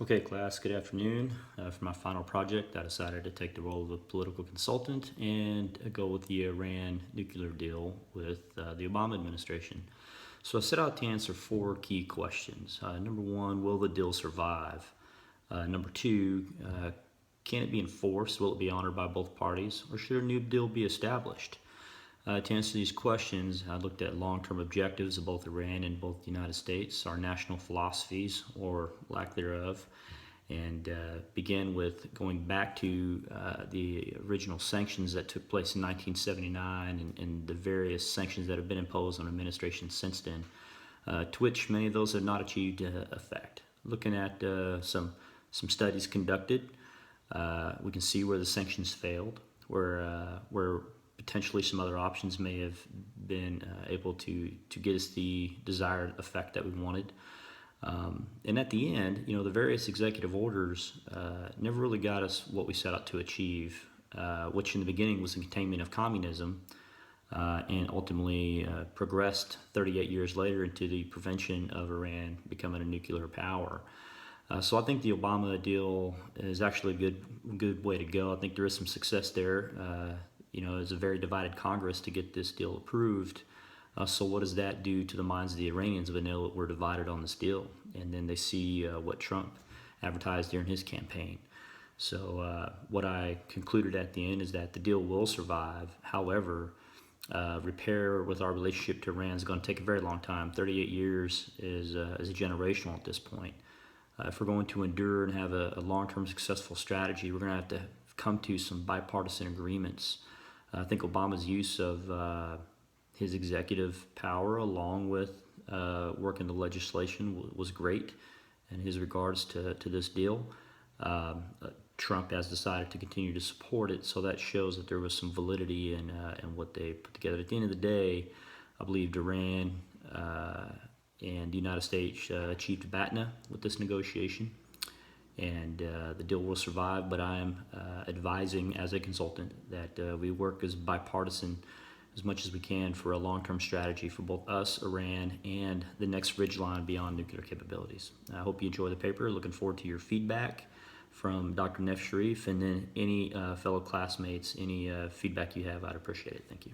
Okay, class, good afternoon. For my final project, I decided to take the role of a political consultant and go with the Iran nuclear deal with the Obama administration. So I set out to answer four key questions. Number one, will the deal survive? Number two, can it be enforced? Will it be honored by both parties? Or should a new deal be established? To answer these questions, I looked at long-term objectives of both Iran and both the United States, our national philosophies or lack thereof, and began with going back to the original sanctions that took place in 1979 and the various sanctions that have been imposed on administrations since then, to which many of those have not achieved effect. Looking at some studies conducted, we can see where the sanctions failed, where potentially some other options may have been able to get us the desired effect that we wanted. And at the end, the various executive orders never really got us what we set out to achieve, which in the beginning was the containment of communism, and ultimately progressed 38 years later into the prevention of Iran becoming a nuclear power. So I think the Obama deal is actually a good way to go. I think there is some success there. It's a very divided Congress to get this deal approved. So what does that do to the minds of the Iranians when they know that we're divided on this deal? And then they see what Trump advertised during his campaign. So what I concluded at the end is that the deal will survive. However, repair with our relationship to Iran is going to take a very long time. 38 years is generational at this point. If we're going to endure and have a long-term successful strategy, we're going to have to come to some bipartisan agreements. I think Obama's use of his executive power, along with working the legislation, was great in his regards to this deal. Trump has decided to continue to support it, so that shows that there was some validity in what they put together. At the end of the day, I believe Iran and the United States achieved BATNA with this negotiation, and the deal will survive, but I am advising as a consultant that we work as bipartisan as much as we can for a long-term strategy for both us, Iran, and the next ridgeline beyond nuclear capabilities. I hope you enjoy the paper. Looking forward to your feedback from Dr. Neff Sharif, and then any fellow classmates, any feedback you have, I'd appreciate it. Thank you.